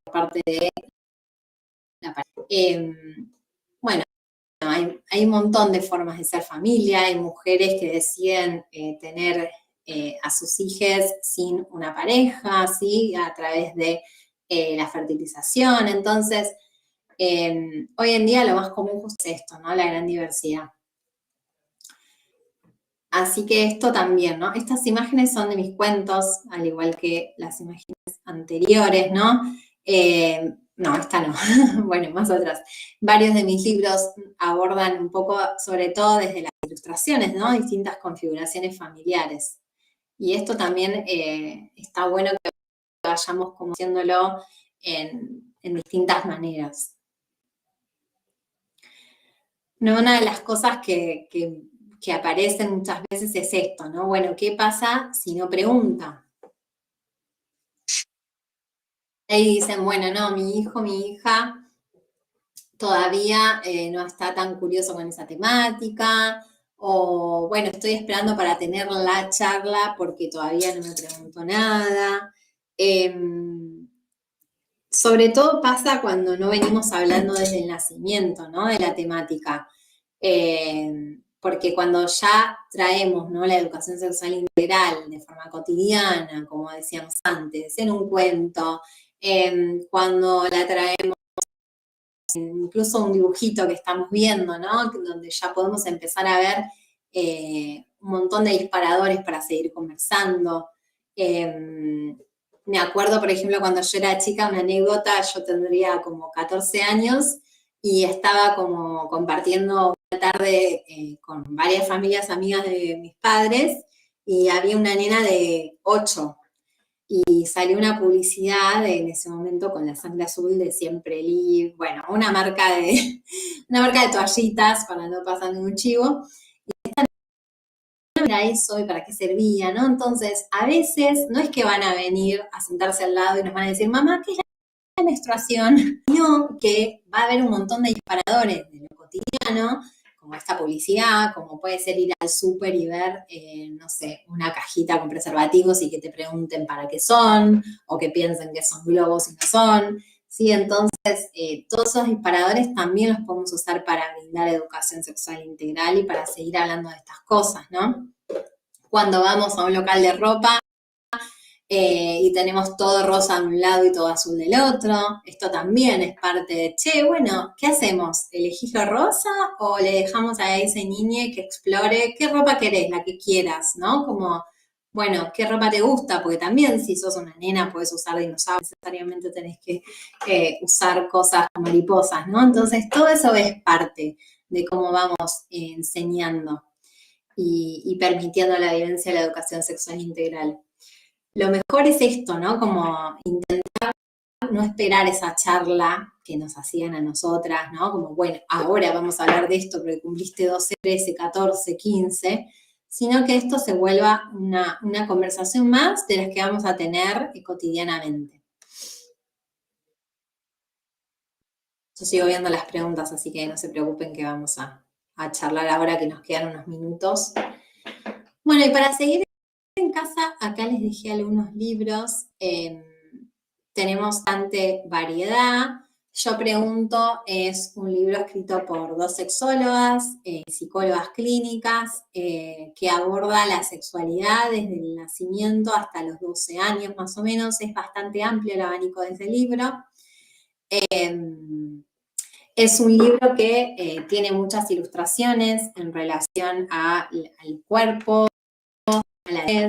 por parte de la pareja. Bueno, hay un montón de formas de ser familia, hay mujeres que deciden tener a sus hijos sin una pareja, ¿sí? A través de la fertilización. Entonces, hoy en día lo más común es esto, ¿no? La gran diversidad. Así que esto también, ¿no? Estas imágenes son de mis cuentos, al igual que las imágenes anteriores, ¿no? No, esta no, bueno, más otras. Varios de mis libros abordan un poco, sobre todo desde las ilustraciones, ¿no? Distintas configuraciones familiares. Y esto también está bueno que vayamos conociéndolo en distintas maneras. No, una de las cosas que aparecen muchas veces es esto, ¿no? Bueno, ¿qué pasa si no pregunta? Ahí dicen, bueno, no, mi hijo, mi hija todavía no está tan curioso con esa temática, o bueno, estoy esperando para tener la charla porque todavía no me preguntó nada. Sobre todo pasa cuando no venimos hablando desde el nacimiento, ¿no? De la temática. Porque cuando ya traemos, ¿no? La educación sexual integral de forma cotidiana, como decíamos antes, en un cuento, cuando la traemos incluso un dibujito que estamos viendo, ¿no? Donde ya podemos empezar a ver un montón de disparadores para seguir conversando. Me acuerdo, por ejemplo, cuando yo era chica, una anécdota, yo tendría como 14 años y estaba como compartiendo una tarde con varias familias amigas de mis padres y había una nena de 8 y salió una publicidad en ese momento con la sangre azul de Siempre Live, bueno, una marca de, una marca de toallitas para no pasar ningún chivo. Y era eso y para qué servía, ¿no? Entonces, a veces no es que van a venir a sentarse al lado y nos van a decir, mamá, ¿qué es la menstruación? No, que va a haber un montón de disparadores de lo cotidiano, como esta publicidad, como puede ser ir al súper y ver, no sé, una cajita con preservativos y que te pregunten para qué son, o que piensen que son globos y no son, ¿sí? Entonces, todos esos disparadores también los podemos usar para brindar educación sexual integral y para seguir hablando de estas cosas, ¿no? Cuando vamos a un local de ropa, y tenemos todo rosa de un lado y todo azul del otro. Esto también es parte de, che, bueno, ¿qué hacemos? ¿Elegís lo rosa o le dejamos a ese niño que explore qué ropa querés, la que quieras, ¿no? Como, bueno, ¿qué ropa te gusta? Porque también si sos una nena puedes usar dinosaurios, necesariamente tenés que usar cosas con mariposas, ¿no? Entonces todo eso es parte de cómo vamos enseñando y permitiendo la vivencia de la educación sexual integral. Lo mejor es esto, ¿no? Como intentar no esperar esa charla que nos hacían a nosotras, ¿no? Como, bueno, ahora vamos a hablar de esto porque cumpliste 12, 13, 14, 15, sino que esto se vuelva una conversación más de las que vamos a tener cotidianamente. Yo sigo viendo las preguntas, así que no se preocupen que vamos a charlar ahora que nos quedan unos minutos. Bueno, y para seguir en casa, acá les dejé algunos libros. Tenemos bastante variedad. Yo Pregunto es un libro escrito por 2 sexólogas, psicólogas clínicas, que aborda la sexualidad desde el nacimiento hasta los 12 años más o menos. Es bastante amplio el abanico de ese libro. Es un libro que tiene muchas ilustraciones en relación al cuerpo,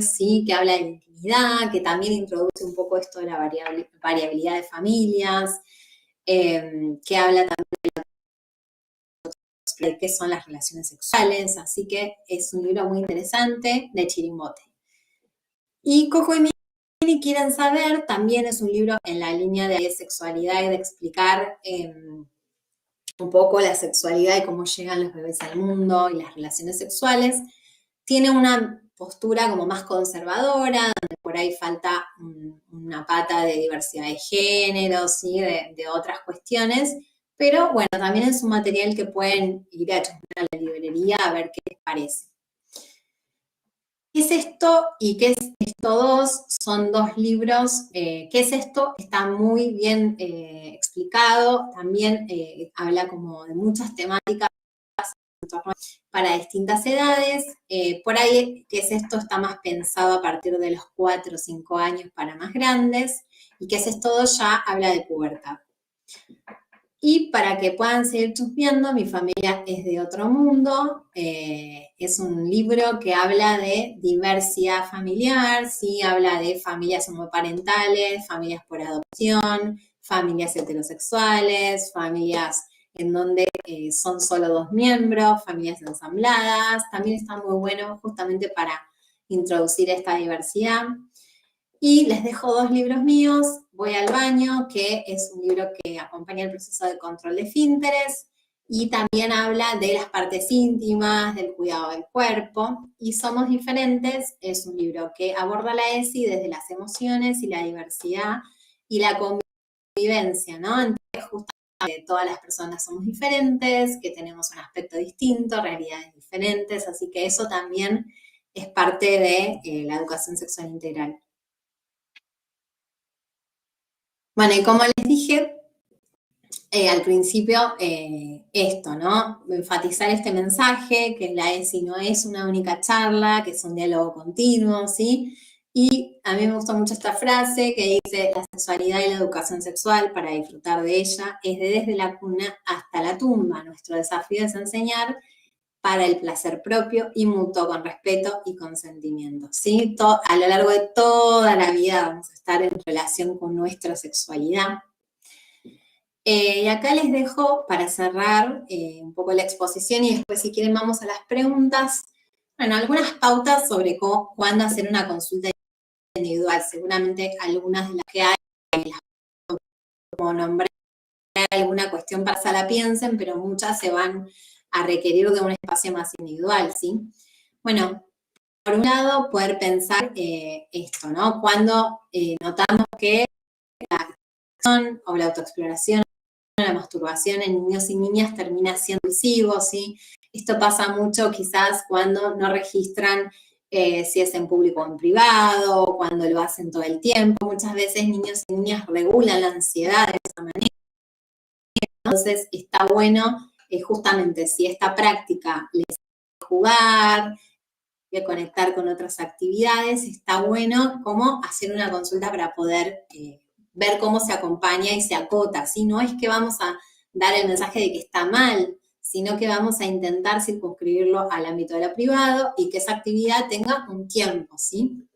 ¿sí? Que habla de la intimidad, que también introduce un poco esto de la variabilidad de familias, que habla también de qué son las relaciones sexuales, así que es un libro muy interesante de Chirimbote. Y Coco y y quieren saber, también es un libro en la línea de sexualidad y de explicar un poco la sexualidad y cómo llegan los bebés al mundo y las relaciones sexuales. Tiene una postura como más conservadora, donde por ahí falta una pata de diversidad de género, ¿sí? de otras cuestiones, pero bueno, también es un material que pueden ir a chusmear a la librería a ver qué les parece. ¿Qué es esto y qué es esto 2? Son dos libros. ¿Qué es esto? Está muy bien explicado. También habla como de muchas temáticas para distintas edades. Por ahí, ¿qué es esto? Está más pensado a partir de los 4 o 5 años para más grandes. Y ¿qué es esto 2? Ya habla de pubertad. Y para que puedan seguir chusmeando, Mi familia es de otro mundo. Es un libro que habla de diversidad familiar, ¿sí? Habla de familias homoparentales, familias por adopción, familias heterosexuales, familias en donde son solo 2 miembros, familias ensambladas. También está muy bueno justamente para introducir esta diversidad. Y les dejo 2 libros míos, Voy al baño, que es un libro que acompaña el proceso de control de esfínteres, y también habla de las partes íntimas, del cuidado del cuerpo, y Somos diferentes, es un libro que aborda la ESI desde las emociones y la diversidad y la convivencia, ¿no? Entre justamente todas las personas somos diferentes, que tenemos un aspecto distinto, realidades diferentes, así que eso también es parte de la educación sexual integral. Bueno, y como les dije al principio, esto, ¿no? Enfatizar este mensaje, que la ESI no es una única charla, que es un diálogo continuo, ¿sí? Y a mí me gustó mucho esta frase que dice, la sexualidad y la educación sexual, para disfrutar de ella, es de desde la cuna hasta la tumba. Nuestro desafío es enseñar para el placer propio y mutuo, con respeto y consentimiento, ¿sí? A lo largo de toda la vida vamos a estar en relación con nuestra sexualidad. Y acá les dejo para cerrar un poco la exposición y después si quieren vamos a las preguntas. Bueno, algunas pautas sobre cuándo hacer una consulta individual. Seguramente algunas de las que hay, como nombrar alguna cuestión para que la piensen, pero muchas se van a requerir de un espacio más individual, ¿sí? Bueno, por un lado, poder pensar esto, ¿no? Cuando notamos que la acción o la autoexploración, la masturbación en niños y niñas termina siendo impulsivo, ¿sí? Esto pasa mucho quizás cuando no registran si es en público o en privado, cuando lo hacen todo el tiempo. Muchas veces niños y niñas regulan la ansiedad de esa manera. Entonces está bueno justamente si esta práctica les hace jugar, de conectar con otras actividades, está bueno como hacer una consulta para poder ver cómo se acompaña y se acota, ¿sí? No es que vamos a dar el mensaje de que está mal, sino que vamos a intentar circunscribirlo al ámbito de lo privado y que esa actividad tenga un tiempo, ¿sí?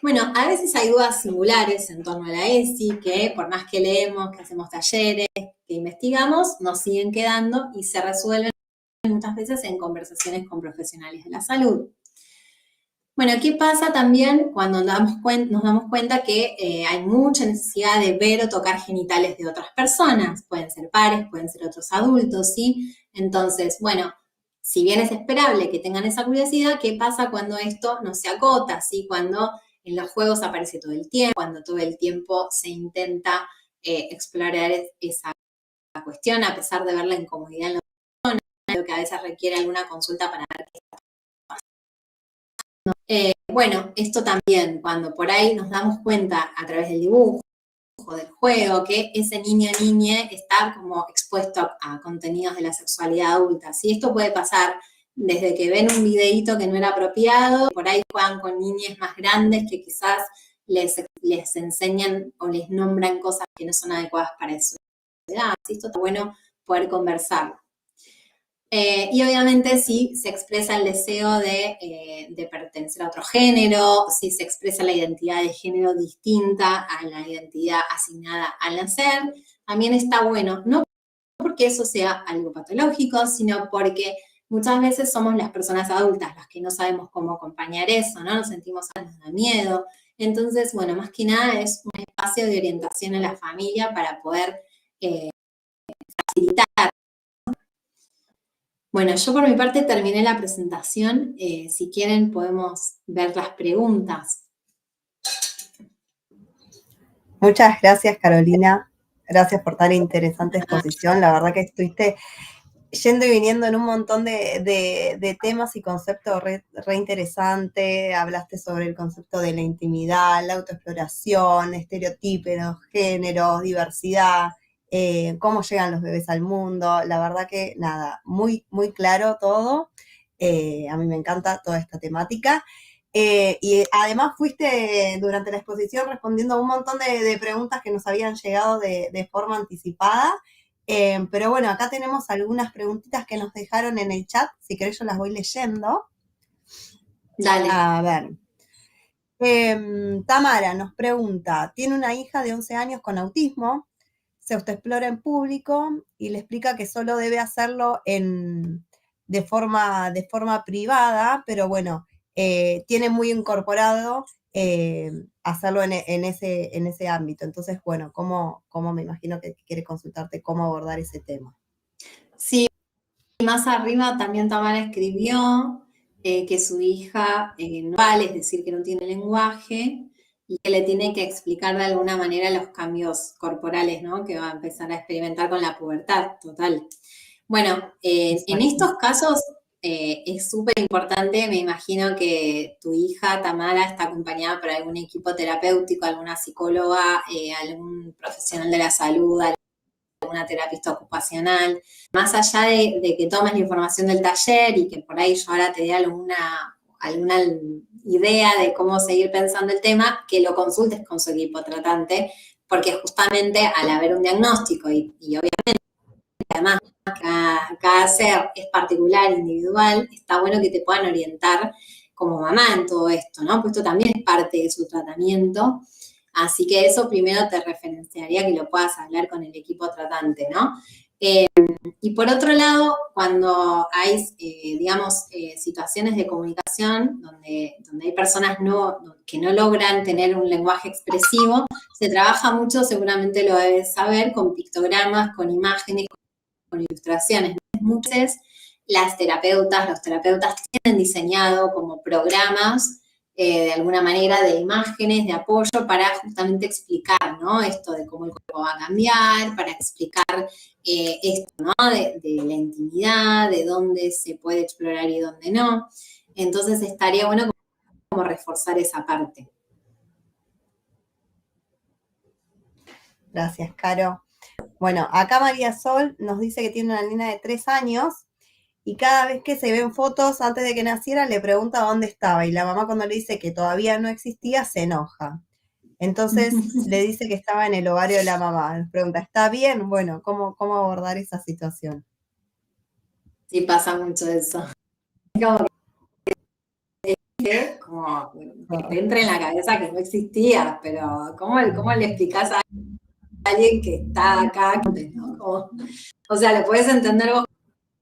Bueno, a veces hay dudas singulares en torno a la ESI, que por más que leemos, que hacemos talleres, que investigamos, nos siguen quedando y se resuelven muchas veces en conversaciones con profesionales de la salud. Bueno, ¿qué pasa también cuando nos damos cuenta que hay mucha necesidad de ver o tocar genitales de otras personas? Pueden ser pares, pueden ser otros adultos, ¿sí? Entonces, bueno, si bien es esperable que tengan esa curiosidad, ¿qué pasa cuando esto no se acota, ¿sí? Cuando en los juegos aparece todo el tiempo, cuando todo el tiempo se intenta explorar esa cuestión, a pesar de ver la incomodidad en la persona, lo que a veces requiere alguna consulta para ver qué está pasando. Bueno, esto también, cuando por ahí nos damos cuenta a través del dibujo, del juego, que ese niño o niña está como expuesto a contenidos de la sexualidad adulta. ¿Sí? Esto puede pasar desde que ven un videíto que no era apropiado, por ahí juegan con niñas más grandes que quizás les enseñan o les nombran cosas que no son adecuadas para su edad. ¿Sí? Esto está bueno poder conversarlo. Y obviamente si se expresa el deseo de pertenecer a otro género, si se expresa la identidad de género distinta a la identidad asignada al nacer, también está bueno, no porque eso sea algo patológico, sino porque muchas veces somos las personas adultas las que no sabemos cómo acompañar eso, ¿no? Nos sentimos, nos da miedo. Entonces, bueno, más que nada es un espacio de orientación a la familia para poder facilitar. Bueno, yo por mi parte terminé la presentación. Si quieren podemos ver las preguntas. Muchas gracias, Carolina. Gracias por tan interesante exposición. La verdad que estuviste yendo y viniendo en un montón de temas y conceptos re interesantes. Hablaste sobre el concepto de la intimidad, la autoexploración, estereotipos, géneros, diversidad, cómo llegan los bebés al mundo. La verdad que nada, muy, muy claro todo. A mí me encanta toda esta temática. Y además fuiste durante la exposición respondiendo a un montón de preguntas que nos habían llegado de forma anticipada. Pero bueno, acá tenemos algunas preguntitas que nos dejaron en el chat. Si querés yo las voy leyendo. Dale. A ver. Tamara nos pregunta, tiene una hija de 11 años con autismo, se autoexplora en público y le explica que solo debe hacerlo de forma privada, pero bueno, tiene muy incorporado hacerlo en ese ámbito. Entonces, bueno, ¿cómo me imagino que quiere consultarte cómo abordar ese tema? Sí, más arriba también Tamara escribió que su hija no vale, es decir, que no tiene lenguaje y que le tiene que explicar de alguna manera los cambios corporales, ¿no? Que va a empezar a experimentar con la pubertad, total. Bueno, en estos casos es súper importante, me imagino que tu hija Tamara está acompañada por algún equipo terapéutico, alguna psicóloga, algún profesional de la salud, alguna terapista ocupacional, más allá de que tomes la información del taller y que por ahí yo ahora te dé alguna idea de cómo seguir pensando el tema, que lo consultes con su equipo tratante, porque justamente al haber un diagnóstico y obviamente además cada ser es particular, individual, está bueno que te puedan orientar como mamá en todo esto, ¿no? Pues esto también es parte de su tratamiento. Así que eso primero te referenciaría que lo puedas hablar con el equipo tratante, ¿no? Y por otro lado, cuando hay, digamos, situaciones de comunicación donde hay personas que no logran tener un lenguaje expresivo, se trabaja mucho, seguramente lo debes saber, con pictogramas, con imágenes, con ilustraciones. Muchas veces los terapeutas tienen diseñado como programas de alguna manera de imágenes, de apoyo para justamente explicar, ¿no? Esto de cómo el cuerpo va a cambiar, para explicar esto, ¿no? De la intimidad, de dónde se puede explorar y dónde no. Entonces estaría bueno como reforzar esa parte. Gracias, Caro. Bueno, acá María Sol nos dice que tiene una nena de 3 años y cada vez que se ven fotos antes de que naciera le pregunta dónde estaba y la mamá cuando le dice que todavía no existía se enoja. Entonces le dice que estaba en el ovario de la mamá. Le pregunta, ¿está bien? Bueno, ¿cómo abordar esa situación? Sí, pasa mucho eso. Como que te entra en la cabeza que no existía, pero ¿cómo le explicás a alguien que está acá? ¿No? O sea, lo puedes entender vos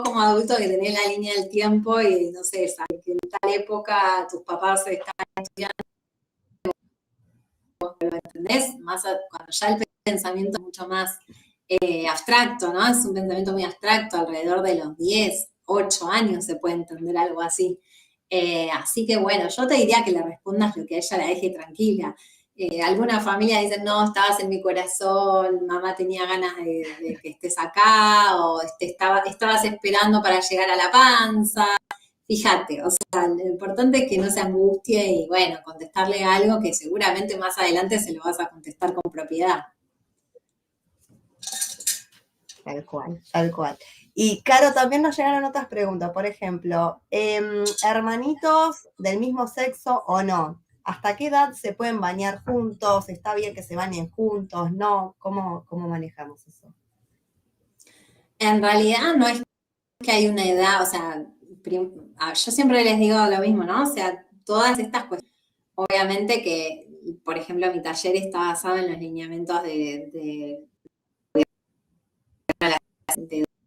como adulto que tenés la línea del tiempo y no sé, sabes que en tal época tus papás estaban estudiando, ¿lo entendés? Más cuando ya el pensamiento es mucho más abstracto, ¿no? Es un pensamiento muy abstracto, alrededor de los 10, 8 años se puede entender algo así. Así que bueno, yo te diría que le respondas lo que a ella la deje tranquila. Alguna familia dice, no, estabas en mi corazón, mamá tenía ganas de que estés acá, o estabas esperando para llegar a la panza. Fíjate, o sea, lo importante es que no se angustie y bueno, contestarle algo que seguramente más adelante se lo vas a contestar con propiedad. Tal cual, tal cual. Y Caro, también nos llegaron otras preguntas, por ejemplo, hermanitos del mismo sexo o no, ¿hasta qué edad se pueden bañar juntos? ¿Está bien que se bañen juntos? ¿No? ¿Cómo manejamos eso? En realidad no es que hay una edad, o sea, yo siempre les digo lo mismo, ¿no? O sea, todas estas cuestiones, obviamente que, por ejemplo, mi taller está basado en los lineamientos de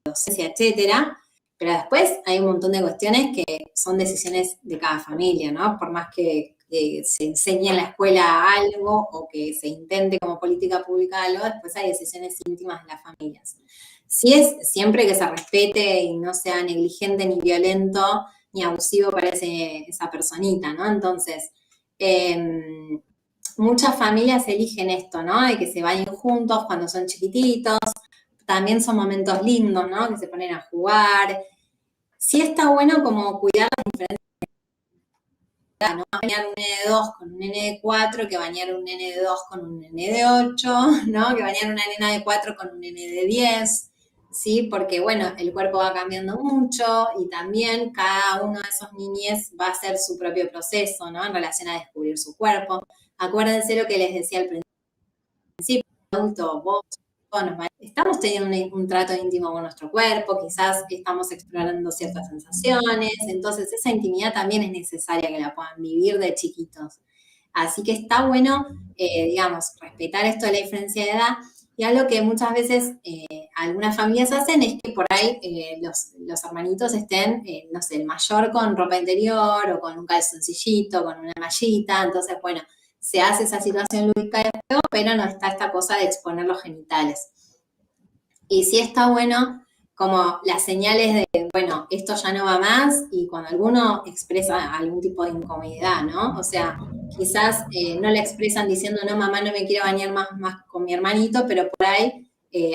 docencia, etcétera, pero después hay un montón de cuestiones que son decisiones de cada familia, ¿no? Por más que se enseñe en la escuela algo o que se intente como política pública algo, después hay decisiones íntimas de las familias. Sí es siempre que se respete y no sea negligente ni violento ni abusivo para esa personita, ¿no? Entonces, muchas familias eligen esto, ¿no? De que se vayan juntos cuando son chiquititos. También son momentos lindos, ¿no? Que se ponen a jugar. Sí está bueno como cuidar las diferentes edades, ¿no? Bañar un nene de 2 con un nene de 4, que bañar un nene de 2 con un nene de 8, ¿no? Que bañar una nena de 4 con un nene de 10, ¿sí? Porque, bueno, el cuerpo va cambiando mucho y también cada uno de esos niñes va a hacer su propio proceso, ¿no? En relación a descubrir su cuerpo. Acuérdense lo que les decía al principio, adulto, vos, estamos teniendo un trato íntimo con nuestro cuerpo, quizás estamos explorando ciertas sensaciones, entonces esa intimidad también es necesaria que la puedan vivir de chiquitos. Así que está bueno, digamos, respetar esto de la diferencia de edad. Y algo que muchas veces algunas familias hacen es que por ahí los hermanitos estén, no sé, el mayor con ropa interior o con un calzoncillito, con una mallita. Entonces, bueno, se hace esa situación lúdica de juego, pero no está esta cosa de exponer los genitales. Y sí está bueno como las señales de, bueno, esto ya no va más, y cuando alguno expresa algún tipo de incomodidad, ¿no? O sea, quizás no le expresan diciendo, no, mamá, no me quiero bañar más con mi hermanito, pero por ahí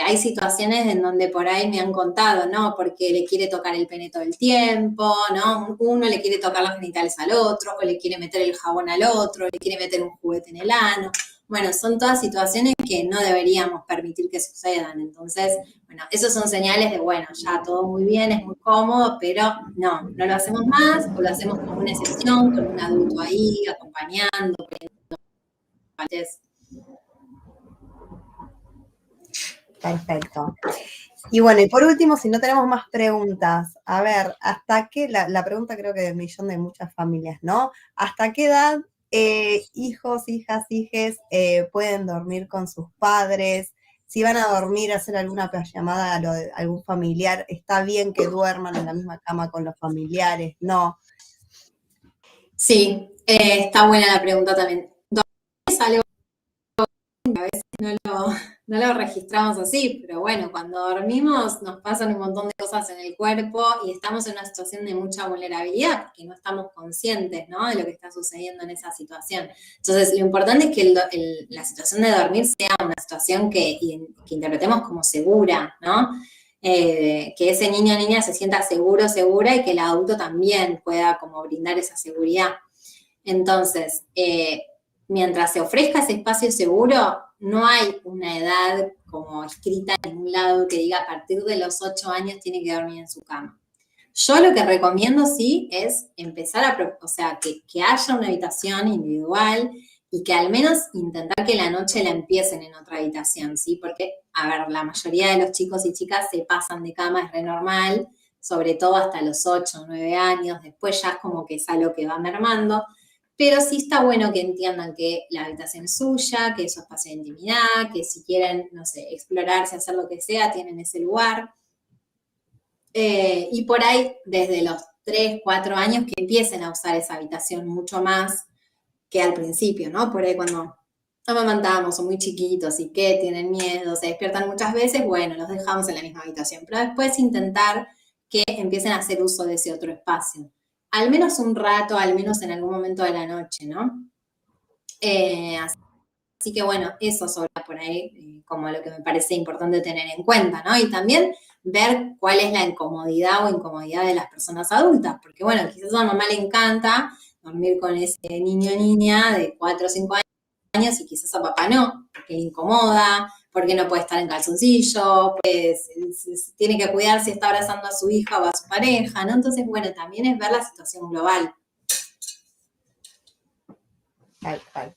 hay situaciones en donde por ahí me han contado, ¿no? Porque le quiere tocar el pene todo el tiempo, ¿no? Uno le quiere tocar los genitales al otro, o le quiere meter el jabón al otro, o le quiere meter un juguete en el ano. Bueno, son todas situaciones que no deberíamos permitir que sucedan. Entonces, bueno, esos son señales de, bueno, ya todo muy bien, es muy cómodo, pero no lo hacemos más, o lo hacemos como una excepción, con un adulto ahí, acompañando. Perfecto. Y bueno, y por último, si no tenemos más preguntas, a ver, ¿hasta qué, la pregunta creo que del millón de muchas familias, ¿no? ¿Hasta qué edad hijos, hijas, hijes pueden dormir con sus padres? Si van a dormir, hacer alguna llamada a algún familiar, ¿está bien que duerman en la misma cama con los familiares? No. Sí, está buena la pregunta también. Es algo que a veces no lo registramos así, pero bueno, cuando dormimos nos pasan un montón de cosas en el cuerpo y estamos en una situación de mucha vulnerabilidad porque no estamos conscientes, ¿no? De lo que está sucediendo en esa situación. Entonces, lo importante es que la situación de dormir sea una situación que interpretemos como segura, ¿no? Que ese niño o niña se sienta seguro, segura, y que el adulto también pueda como brindar esa seguridad. Entonces, mientras se ofrezca ese espacio seguro, no hay una edad como escrita en ningún lado que diga a partir de los 8 años tiene que dormir en su cama. Yo lo que recomiendo, sí, es empezar o sea, que haya una habitación individual y que al menos intentar que la noche la empiecen en otra habitación, ¿sí? Porque, a ver, la mayoría de los chicos y chicas se pasan de cama, es re normal, sobre todo hasta los 8 o 9 años, después ya es como que es algo que va mermando. Pero sí está bueno que entiendan que la habitación es suya, que es su espacio de intimidad, que si quieren, no sé, explorarse, hacer lo que sea, tienen ese lugar. Y por ahí, desde los 3, 4 años, que empiecen a usar esa habitación mucho más que al principio, ¿no? Por ahí cuando amamantamos, son muy chiquitos y que tienen miedo, se despiertan muchas veces, bueno, los dejamos en la misma habitación. Pero después intentar que empiecen a hacer uso de ese otro espacio. Al menos un rato, al menos en algún momento de la noche, ¿no? Así que bueno, eso sobre por ahí como lo que me parece importante tener en cuenta, ¿no? Y también ver cuál es la incomodidad o incomodidad de las personas adultas, porque bueno, quizás a mamá le encanta dormir con ese niño o niña de 4 o 5 años y quizás a papá no, porque le incomoda, porque no puede estar en calzoncillo, pues tiene que cuidar si está abrazando a su hija o a su pareja, ¿no? Entonces, bueno, también es ver la situación global. Tal cual.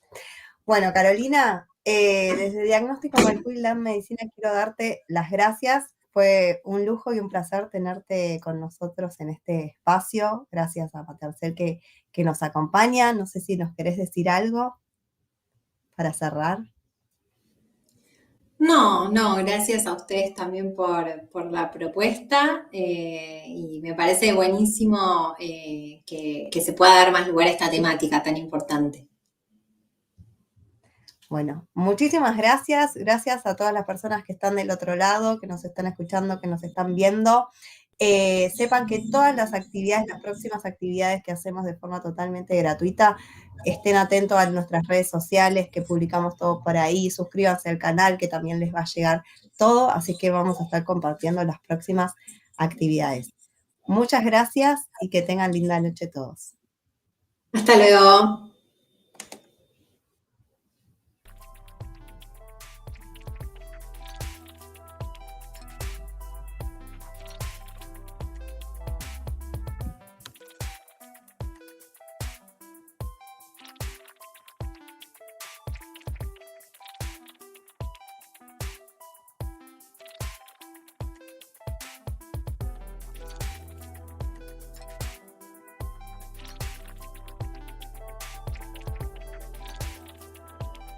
Bueno, Carolina, desde Diagnóstico Maipú y Lab Medicina quiero darte las gracias. Fue un lujo y un placer tenerte con nosotros en este espacio. Gracias a Patercel que nos acompaña. No sé si nos querés decir algo para cerrar. No, gracias a ustedes también por la propuesta y me parece buenísimo que se pueda dar más lugar a esta temática tan importante. Bueno, muchísimas gracias. Gracias a todas las personas que están del otro lado, que nos están escuchando, que nos están viendo. Sepan que todas las actividades, las próximas actividades que hacemos de forma totalmente gratuita, estén atentos a nuestras redes sociales, que publicamos todo por ahí. Suscríbanse al canal, que también les va a llegar todo. Así que vamos a estar compartiendo las próximas actividades. Muchas gracias y que tengan linda noche todos. Hasta luego.